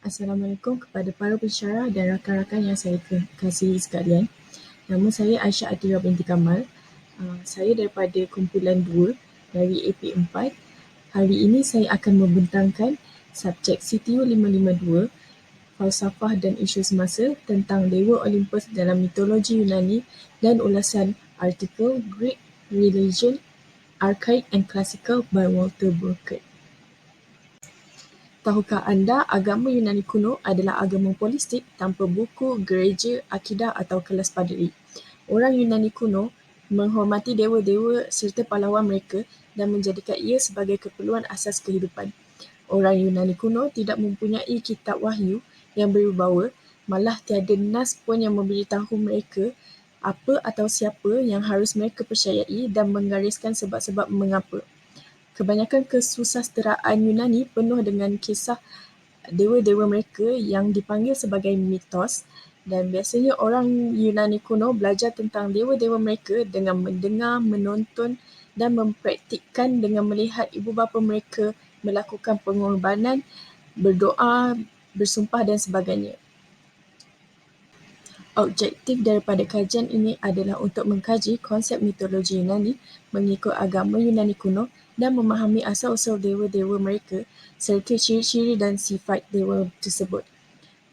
Assalamualaikum kepada para pensyarah dan rakan-rakan yang saya kasihi sekalian. Nama saya Aisyah Atira binti Kamal. Saya daripada kumpulan 2 dari AP4. Hari ini saya akan membentangkan subjek CTU 552, falsafah dan isu semasa tentang Dewa Olympus dalam mitologi Yunani dan ulasan artikel Greek Religion, Archaic and Classical by Walter Burkert. Tahukah anda agama Yunani kuno adalah agama polistik tanpa buku, gereja, akidah atau kelas paderi. Orang Yunani kuno menghormati dewa-dewa serta pahlawan mereka dan menjadikan ia sebagai keperluan asas kehidupan. Orang Yunani kuno tidak mempunyai kitab wahyu yang berwibawa, malah tiada nas pun yang memberitahu mereka apa atau siapa yang harus mereka percayai dan menggariskan sebab-sebab mengapa. Kebanyakan kesusasteraan Yunani penuh dengan kisah dewa-dewa mereka yang dipanggil sebagai mitos, dan biasanya orang Yunani kuno belajar tentang dewa-dewa mereka dengan mendengar, menonton dan mempraktikkan dengan melihat ibu bapa mereka melakukan pengorbanan, berdoa, bersumpah dan sebagainya. Objektif daripada kajian ini adalah untuk mengkaji konsep mitologi Yunani mengikut agama Yunani kuno dan memahami asal-usul dewa-dewa mereka serta ciri-ciri dan sifat dewa tersebut.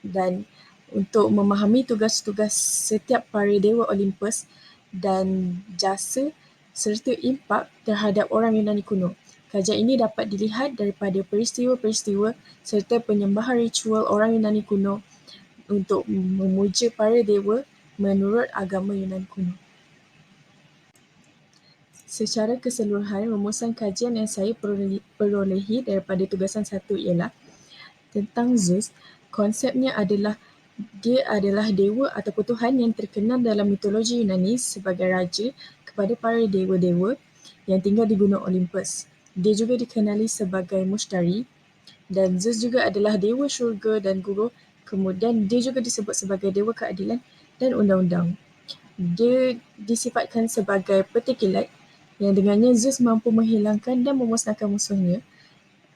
Dan untuk memahami tugas-tugas setiap para dewa Olympus dan jasa serta impak terhadap orang Yunani kuno. Kajian ini dapat dilihat daripada peristiwa-peristiwa serta penyembahan ritual orang Yunani kuno untuk memuja para dewa menurut agama Yunani kuno. Secara keseluruhan, rumusan kajian yang saya perolehi daripada tugasan 1 ialah tentang Zeus. Konsepnya adalah dia adalah dewa atau Tuhan yang terkenal dalam mitologi Yunani sebagai raja kepada para dewa-dewa yang tinggal di Gunung Olympus. Dia juga dikenali sebagai Mushtari, dan Zeus juga adalah dewa syurga dan guru. Kemudian dia juga disebut sebagai dewa keadilan dan undang-undang. Dia disifatkan sebagai peti kilat yang dengannya Zeus mampu menghilangkan dan memusnahkan musuhnya.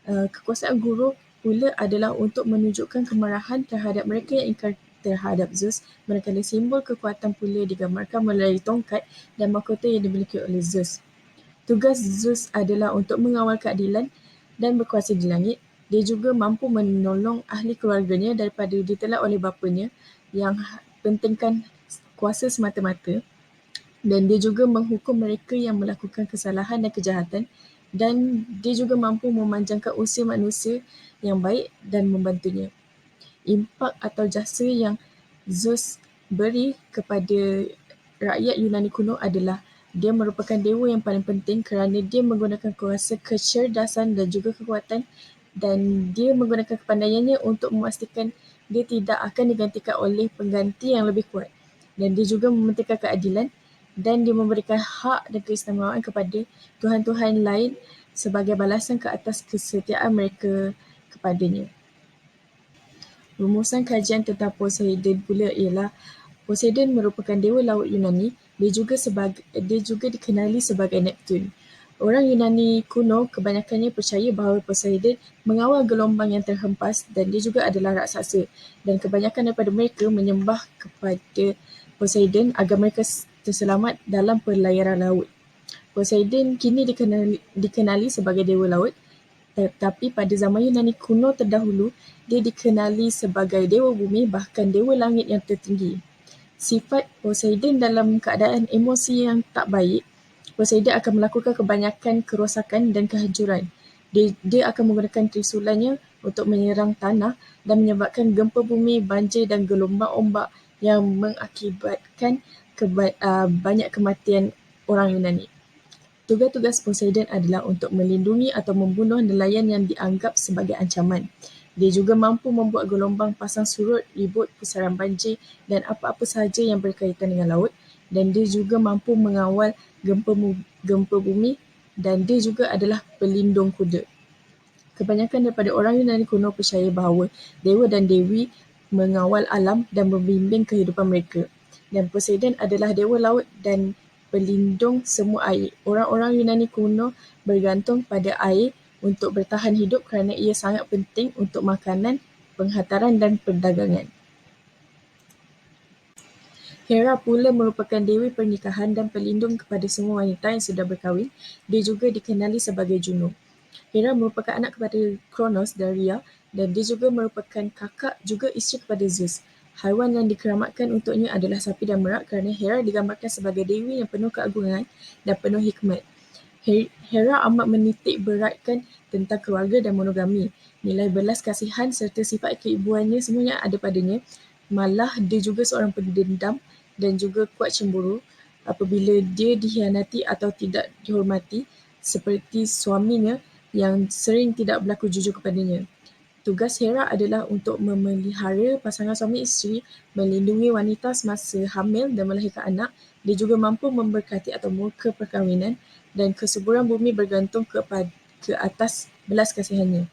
Kekuasaan guru pula adalah untuk menunjukkan kemarahan terhadap mereka yang ingkar terhadap Zeus, manakala simbol kekuatan pula digambarkan melalui tongkat dan mahkota yang dimiliki oleh Zeus. Tugas Zeus adalah untuk mengawal keadilan dan berkuasa di langit. Dia juga mampu menolong ahli keluarganya daripada ditelan oleh bapanya yang pentingkan kuasa semata-mata, dan dia juga menghukum mereka yang melakukan kesalahan dan kejahatan, dan dia juga mampu memanjangkan usia manusia yang baik dan membantunya. Impak atau jasa yang Zeus beri kepada rakyat Yunani kuno adalah dia merupakan dewa yang paling penting kerana dia menggunakan kuasa kecerdasan dan juga kekuatan, dan dia menggunakan kepandaiannya untuk memastikan dia tidak akan digantikan oleh pengganti yang lebih kuat. Dan dia juga mementingkan keadilan, dan dia memberikan hak dan keistimewaan kepada tuhan-tuhan lain sebagai balasan ke atas kesetiaan mereka kepadanya. Rumusan kajian tentang Poseidon pula ialah Poseidon merupakan dewa laut Yunani. Dia juga dikenali sebagai Neptune. Orang Yunani kuno kebanyakannya percaya bahawa Poseidon mengawal gelombang yang terhempas, dan dia juga adalah raksasa, dan kebanyakan daripada mereka menyembah kepada Poseidon agar mereka terselamat dalam pelayaran laut. Poseidon kini dikenali sebagai dewa laut, tetapi pada zaman Yunani kuno terdahulu dia dikenali sebagai dewa bumi, bahkan dewa langit yang tertinggi. Sifat Poseidon dalam keadaan emosi yang tak baik, Poseidon akan melakukan kebanyakan kerosakan dan kehancuran. Dia akan menggunakan trisulannya untuk menyerang tanah dan menyebabkan gempa bumi, banjir dan gelombang ombak yang mengakibatkan banyak kematian orang Yunani. Tugas-tugas Poseidon adalah untuk melindungi atau membunuh nelayan yang dianggap sebagai ancaman. Dia juga mampu membuat gelombang pasang surut, ribut, pusaran banjir dan apa-apa sahaja yang berkaitan dengan laut, dan dia juga mampu mengawal gempa bumi, dan dia juga adalah pelindung kuda. Kebanyakan daripada orang Yunani kuno percaya bahawa dewa dan dewi mengawal alam dan membimbing kehidupan mereka. Dan Poseidon adalah dewa laut dan pelindung semua air. Orang-orang Yunani kuno bergantung pada air untuk bertahan hidup kerana ia sangat penting untuk makanan penghantaran dan perdagangan. Hera pula merupakan dewi pernikahan dan pelindung kepada semua wanita yang sudah berkahwin. Dia juga dikenali sebagai Juno. Hera merupakan anak kepada Kronos dan Rhea, dan dia juga merupakan kakak juga isteri kepada Zeus. Haiwan yang dikeramatkan untuknya adalah sapi dan merak kerana Hera digambarkan sebagai dewi yang penuh keagungan dan penuh hikmat. Hera amat menitik beratkan tentang keluarga dan monogami. Nilai belas kasihan serta sifat keibuannya semuanya ada padanya. Malah dia juga seorang pendendam dan juga kuat cemburu apabila dia dikhianati atau tidak dihormati, seperti suaminya yang sering tidak berlaku jujur kepadanya. Tugas Hera adalah untuk memelihara pasangan suami isteri, melindungi wanita semasa hamil dan melahirkan anak. Dia juga mampu memberkati atau murka perkahwinan, dan kesuburan bumi bergantung ke atas belas kasihannya.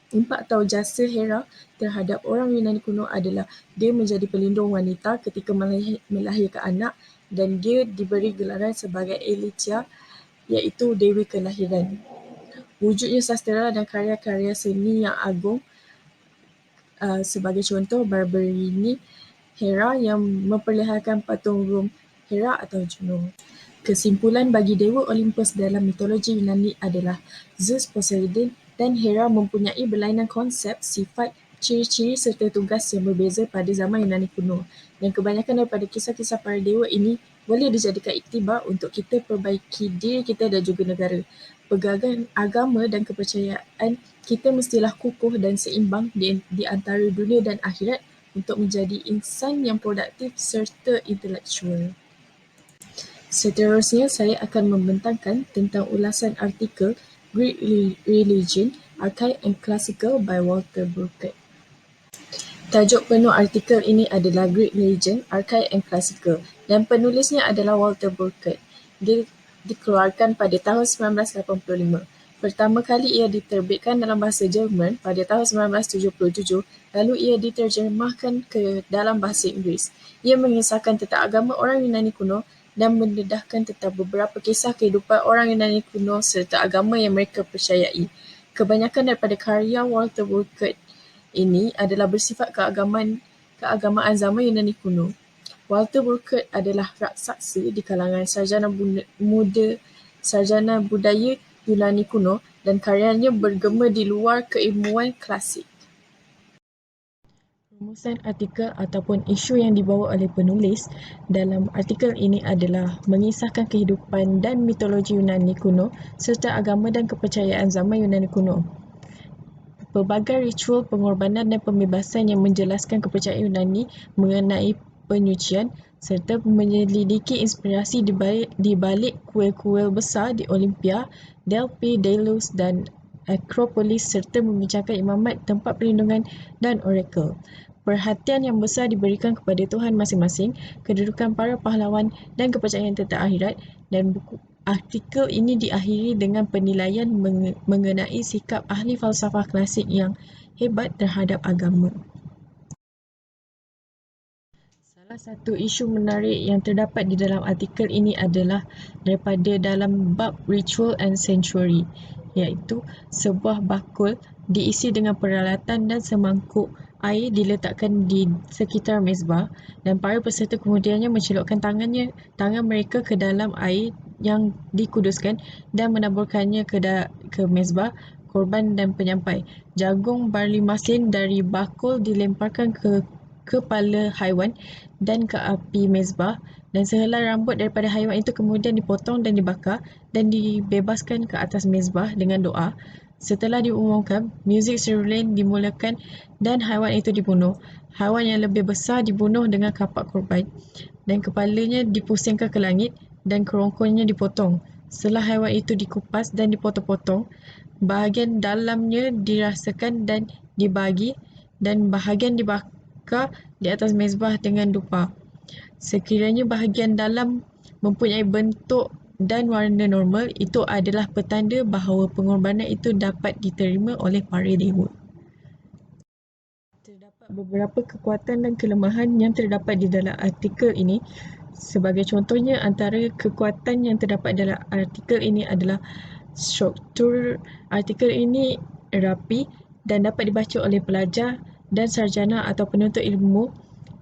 Impak atau jasa Hera terhadap orang Yunani kuno adalah dia menjadi pelindung wanita ketika melahirkan anak, dan dia diberi gelaran sebagai Elytia, iaitu Dewi Kelahiran. Wujudnya sastera dan karya-karya seni yang agung, sebagai contoh Barberini Hera yang memperlihatkan patung Rum Hera atau Juno. Kesimpulan bagi Dewa Olympus dalam mitologi Yunani adalah Zeus, Poseidon dan Hera mempunyai berlainan konsep, sifat, ciri-ciri serta tugas yang berbeza pada zaman Yunani kuno, dan kebanyakan daripada kisah-kisah para dewa ini boleh dijadikan iktibar untuk kita perbaiki diri kita dan juga negara. Pegangan agama dan kepercayaan kita mestilah kukuh dan seimbang di antara dunia dan akhirat untuk menjadi insan yang produktif serta intelektual. Seterusnya, saya akan membentangkan tentang ulasan artikel Greek Religion, Archaic and Classical by Walter Burkert. Tajuk penuh artikel ini adalah Greek Religion, Archaic and Classical, dan penulisnya adalah Walter Burkert. Dia dikeluarkan pada tahun 1985. Pertama kali ia diterbitkan dalam bahasa Jerman pada tahun 1977, lalu ia diterjemahkan ke dalam bahasa Inggeris. Ia mengisahkan tentang agama orang Yunani kuno dan mendedahkan tentang beberapa kisah kehidupan orang Yunani kuno serta agama yang mereka percayai. Kebanyakan daripada karya Walter Burkert ini adalah bersifat keagamaan zaman Yunani kuno. Walter Burkert adalah raksasa di kalangan sarjana budaya Yunani kuno, dan karyanya bergema di luar keilmuan klasik. Rumusan artikel ataupun isu yang dibawa oleh penulis dalam artikel ini adalah mengisahkan kehidupan dan mitologi Yunani kuno serta agama dan kepercayaan zaman Yunani kuno. Pelbagai ritual pengorbanan dan pembebasan yang menjelaskan kepercayaan Yunani mengenai penyucian serta menyelidiki inspirasi di balik kuil-kuil besar di Olympia, Delphi, Delos dan Akropolis serta membincangkan imamat, tempat perlindungan dan orakel. Perhatian yang besar diberikan kepada Tuhan masing-masing, kedudukan para pahlawan dan kepercayaan tentang akhirat, dan buku artikel ini diakhiri dengan penilaian mengenai sikap ahli falsafah klasik yang hebat terhadap agama. Salah satu isu menarik yang terdapat di dalam artikel ini adalah daripada dalam bab Ritual and Sanctuary, iaitu sebuah bakul diisi dengan peralatan dan semangkuk air diletakkan di sekitar mezbah, dan para peserta kemudiannya mencelupkan tangan mereka ke dalam air yang dikuduskan dan menaburkannya ke mezbah, korban dan penyampai. Jagung barley masin dari bakul dilemparkan ke kepala haiwan dan ke api mezbah, dan sehelai rambut daripada haiwan itu kemudian dipotong dan dibakar dan dibebaskan ke atas mezbah dengan doa. Setelah diumumkan, muzik seruling dimulakan dan haiwan itu dibunuh. Haiwan yang lebih besar dibunuh dengan kapak korban, dan kepalanya dipusingkan ke langit dan kerongkonnya dipotong. Setelah haiwan itu dikupas dan dipotong-potong, bahagian dalamnya dirasakan dan dibagi, dan bahagian dibakar di atas mezbah dengan dupa. Sekiranya bahagian dalam mempunyai bentuk dan warna normal, itu adalah petanda bahawa pengorbanan itu dapat diterima oleh para dewa. Terdapat beberapa kekuatan dan kelemahan yang terdapat di dalam artikel ini. Sebagai contohnya, antara kekuatan yang terdapat dalam artikel ini adalah struktur artikel ini rapi dan dapat dibaca oleh pelajar dan sarjana atau penuntut ilmu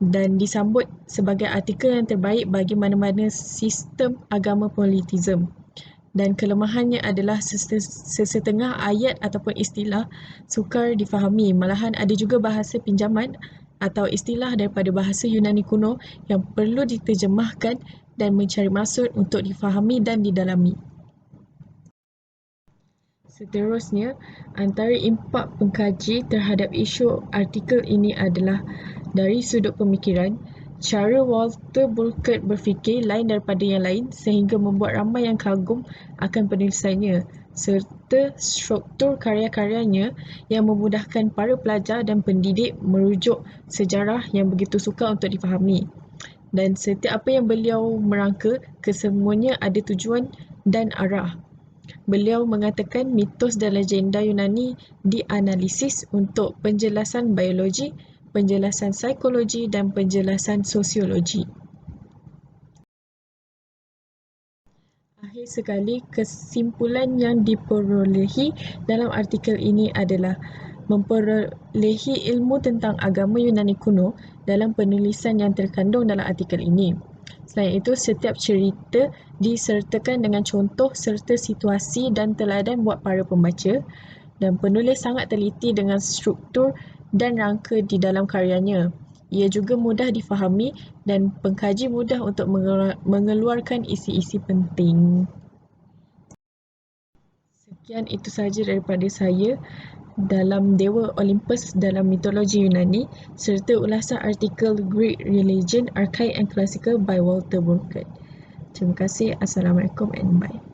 dan disambut sebagai artikel yang terbaik bagi mana-mana sistem agama politisme. Dan kelemahannya adalah sesetengah ayat ataupun istilah sukar difahami. Malahan ada juga bahasa pinjaman atau istilah daripada bahasa Yunani kuno yang perlu diterjemahkan dan mencari maksud untuk difahami dan didalami. Seterusnya, antara impak pengkaji terhadap isu artikel ini adalah dari sudut pemikiran, cara Walter Burkert berfikir lain daripada yang lain sehingga membuat ramai yang kagum akan penulisannya serta struktur karya-karyanya yang memudahkan para pelajar dan pendidik merujuk sejarah yang begitu sukar untuk difahami. Dan setiap apa yang beliau merangka, kesemuanya ada tujuan dan arah. Beliau mengatakan mitos dan legenda Yunani dianalisis untuk penjelasan biologi, penjelasan psikologi dan penjelasan sosiologi. Akhir sekali, kesimpulan yang diperolehi dalam artikel ini adalah memperolehi ilmu tentang agama Yunani kuno dalam penulisan yang terkandung dalam artikel ini. Selain itu, setiap cerita disertakan dengan contoh serta situasi dan teladan buat para pembaca dan penulis sangat teliti dengan struktur dan rangka di dalam karyanya. Ia juga mudah difahami dan pengkaji mudah untuk mengeluarkan isi-isi penting. Sekian itu sahaja daripada saya dalam Dewa Olympus dalam mitologi Yunani serta ulasan artikel Greek Religion, Archaic and Classical by Walter Burkert. Terima kasih. Assalamualaikum and bye.